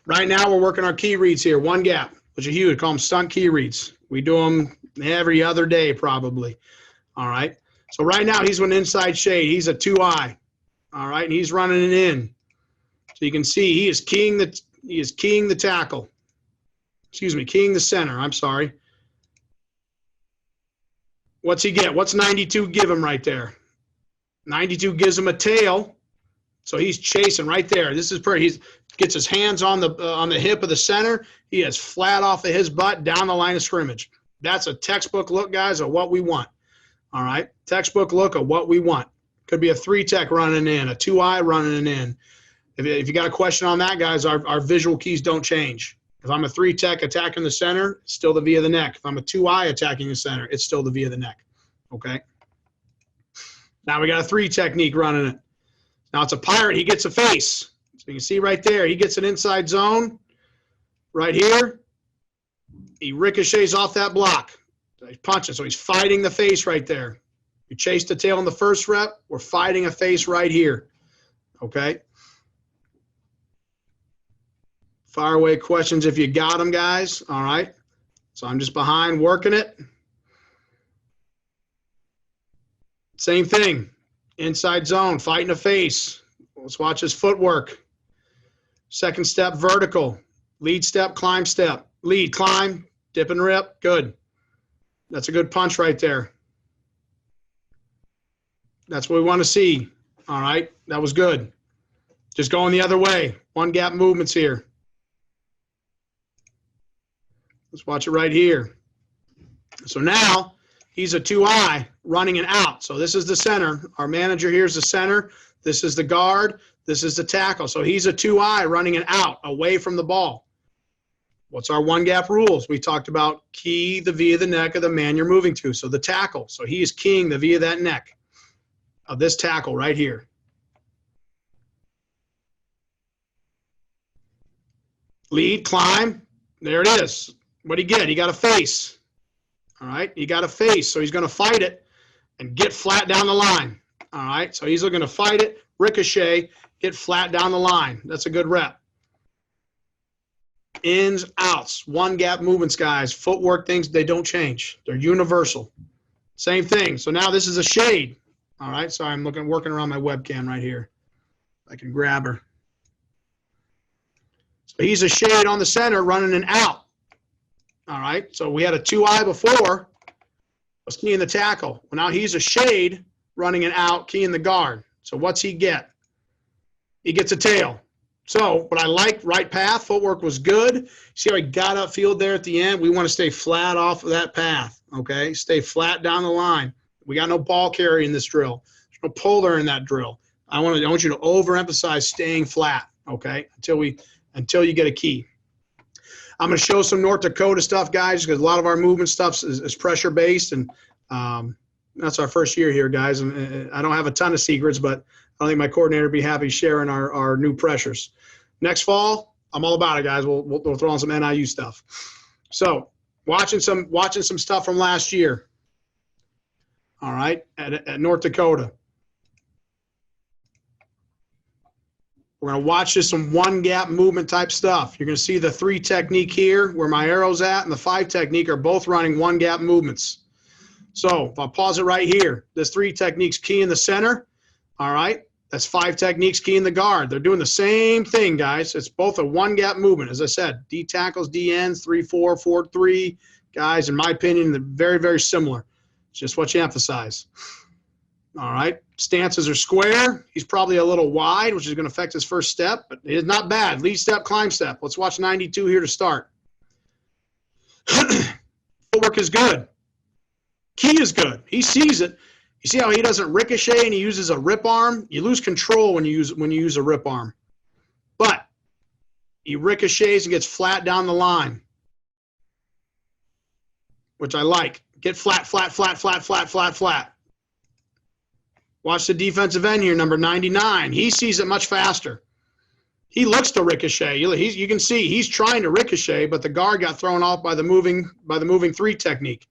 Right now we're working our key reads here. One gap, which are huge. Call them stunt key reads. We do them every other day probably. All right. So right now he's with an inside shade. He's a 2-eye. All right, and he's running it in. So you can see he is keying the tackle. Excuse me, keying the center. I'm sorry. What's he get? What's 92 give him right there? 92 gives him a tail. So he's chasing right there. This is pretty. He gets his hands on the hip of the center. He is flat off of his butt down the line of scrimmage. That's a textbook look, guys, of what we want. All right, textbook look of what we want. Could be a 3-tech running in, a 2-eye running in. If you got a question on that, guys, our visual keys don't change. If I'm a 3-tech attacking the center, it's still the V of the neck. If I'm a 2-eye attacking the center, it's still the V of the neck. Okay. Now we got a 3 technique running it. Now it's a pirate. He gets a face. So you can see right there, he gets an inside zone right here. He ricochets off that block. So he's punching. So he's fighting the face right there. You chase the tail in the first rep. We're fighting a face right here. Okay. Fire away questions if you got them, guys. All right. So I'm just behind working it. Same thing. Inside zone, fighting a face. Let's watch his footwork. Second step, vertical. Lead step, climb step. Lead, climb, dip and rip. Good. That's a good punch right there. That's what we want to see. All right. That was good. Just going the other way. One gap movements here. Let's watch it right here. So now he's a 2-eye running and out. So this is the center. Our manager here is the center. This is the guard. This is the tackle. So he's a 2-eye running and out away from the ball. What's our one gap rules? We talked about key the V of the neck of the man you're moving to. So the tackle. So he is keying the V of that neck of this tackle right here. Lead, climb. There it is. What'd he get? He got a face. All right. He got a face. So he's going to fight it and get flat down the line. All right. So he's looking to fight it, ricochet, get flat down the line. That's a good rep. Ins, outs, one gap movements, guys. Footwork things, they don't change. They're universal. Same thing. So now this is a shade. All right. Sorry, I'm working around my webcam right here. I can grab her. So he's a shade on the center running an out. All right. So we had a 2-eye before. Was keying the tackle. Well, now he's a shade running an out, keying the guard. So what's he get? He gets a tail. So what I like, right path, footwork was good. See how he got upfield there at the end? We want to stay flat off of that path, okay? Stay flat down the line. We got no ball carry in this drill. There's no puller in that drill. I want you to overemphasize staying flat, okay, until you get a key. I'm going to show some North Dakota stuff, guys, because a lot of our movement stuff is pressure-based, and that's our first year here, guys. And I don't have a ton of secrets, but I think my coordinator would be happy sharing our new pressures. Next fall, I'm all about it, guys. We'll throw on some NIU stuff. So watching some stuff from last year. All right, at North Dakota. We're going to watch just some one-gap movement type stuff. You're going to see the 3 technique here where my arrow's at, and the 5 technique are both running one-gap movements. So if I pause it right here, this 3 techniques key in the center. All right, that's 5 techniques key in the guard. They're doing the same thing, guys. It's both a one-gap movement. As I said, D tackles, D ends, 3-4, 4-3. Guys, in my opinion, they're very, very similar. It's just what you emphasize. All right, stances are square. He's probably a little wide, which is going to affect his first step, but it is not bad. Lead step, climb step. Let's watch 92 here to start. Footwork is good. Key is good. He sees it. You see how he doesn't ricochet and he uses a rip arm? You lose control when you use a rip arm. But he ricochets and gets flat down the line, which I like. Get flat, flat, flat, flat, flat, flat, flat. Watch the defensive end here, number 99. He sees it much faster. He looks to ricochet. You can see he's trying to ricochet, but the guard got thrown off by the moving 3 technique.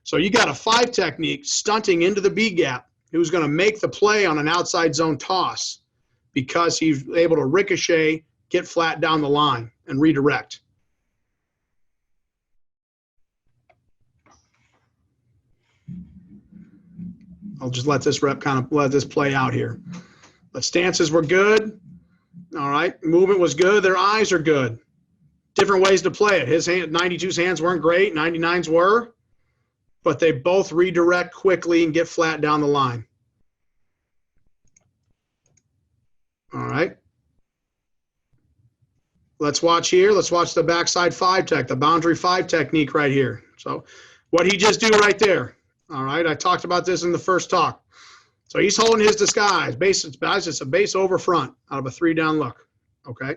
So you got a 5 technique stunting into the B gap who's going to make the play on an outside zone toss because he's able to ricochet, get flat down the line. and redirect. I'll just let this let this play out here. The stances were good. All right. Movement was good. Their eyes are good. Different ways to play it. His 92's hands weren't great. 99's were. But they both redirect quickly and get flat down the line. All right. Let's watch here. Let's watch the backside 5 tech, the boundary 5 technique right here. So what he just do right there. All right. I talked about this in the first talk. So he's holding his disguise. It's a base over front out of a 3 down look. Okay.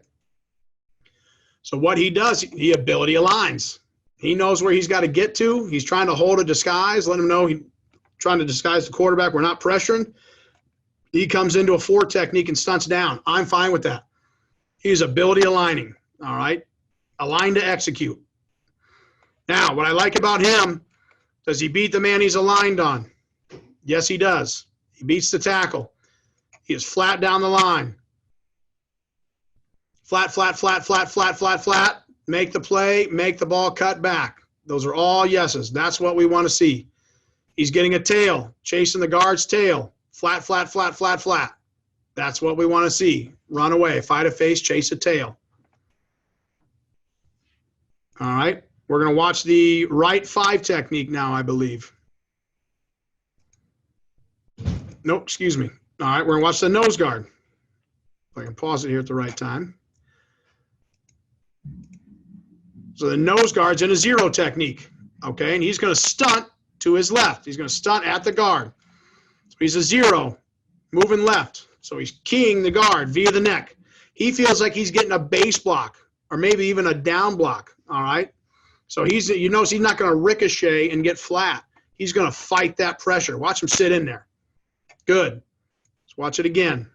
So what he does, he ability aligns. He knows where he's got to get to. He's trying to hold a disguise, let him know he's trying to disguise the quarterback. We're not pressuring. He comes into a 4 technique and stunts down. I'm fine with that. He's ability aligning. All right. Align to execute. Now, what I like about him, does he beat the man he's aligned on? Yes, he does. He beats the tackle. He is flat down the line. Flat, flat, flat, flat, flat, flat, flat. Make the play, make the ball cut back. Those are all yeses. That's what we want to see. He's getting a tail, chasing the guard's tail. Flat, flat, flat, flat, flat. That's what we want to see. Run away, fight a face, chase a tail. All right. We're going to watch the right 5 technique now, I believe. Nope, excuse me. All right, we're going to watch the nose guard. If I can pause it here at the right time. So the nose guard's in a 0 technique, okay? And he's going to stunt to his left. He's going to stunt at the guard. So he's a 0, moving left. So he's keying the guard via the neck. He feels like he's getting a base block or maybe even a down block, all right? So you notice he's not going to ricochet and get flat. He's going to fight that pressure. Watch him sit in there. Good. Let's watch it again.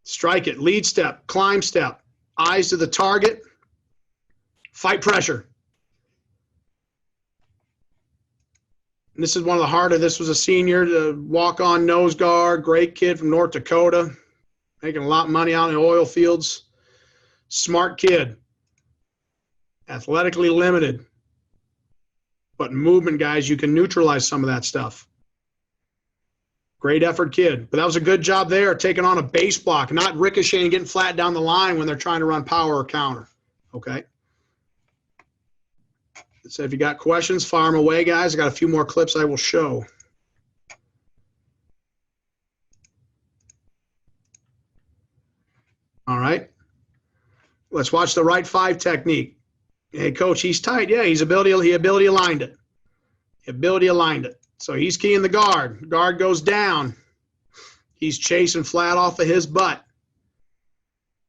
Strike it. Lead step. Climb step. Eyes to the target. Fight pressure. And this is one of the harder. This was a senior, the walk-on nose guard. Great kid from North Dakota. Making a lot of money out in the oil fields. Smart kid. Athletically limited. But movement, guys, you can neutralize some of that stuff. Great effort kid. But that was a good job there, taking on a base block, not ricocheting, getting flat down the line when they're trying to run power or counter. Okay? So if you got questions, fire them away, guys. I got a few more clips I will show. All right. Let's watch the right 5 technique. Hey, coach, he's tight. Yeah, he ability aligned it. Ability aligned it. So he's keying the guard. Guard goes down. He's chasing flat off of his butt.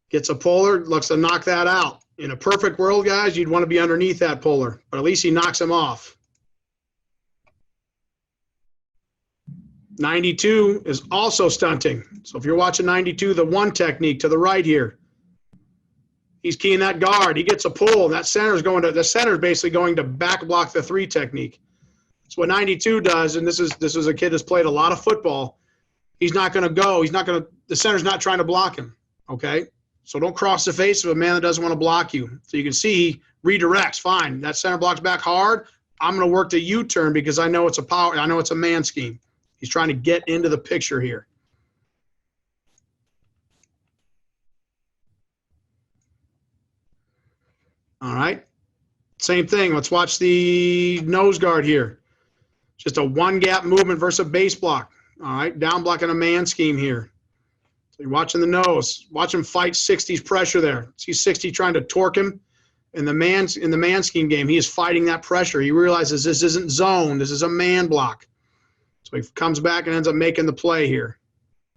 Gets a puller, looks to knock that out. In a perfect world, guys, you'd want to be underneath that puller, but at least he knocks him off. 92 is also stunting. So if you're watching 92, the 1 technique to the right here, he's keying that guard. He gets a pull. That center's basically going to back block the 3 technique. That's what 92 does, and this is a kid that's played a lot of football. He's not going to go. The center's not trying to block him, okay? So don't cross the face of a man that doesn't want to block you. So you can see he redirects. Fine. That center blocks back hard. I'm going to work the U-turn because I know it's a man scheme. He's trying to get into the picture here. All right. Same thing. Let's watch the nose guard here. Just a 1-gap movement versus a base block. All right. Down blocking a man scheme here. So you're watching the nose. Watch him fight 60's pressure there. See 60 trying to torque him. In the man scheme game, he is fighting that pressure. He realizes this isn't zone. This is a man block. So he comes back and ends up making the play here.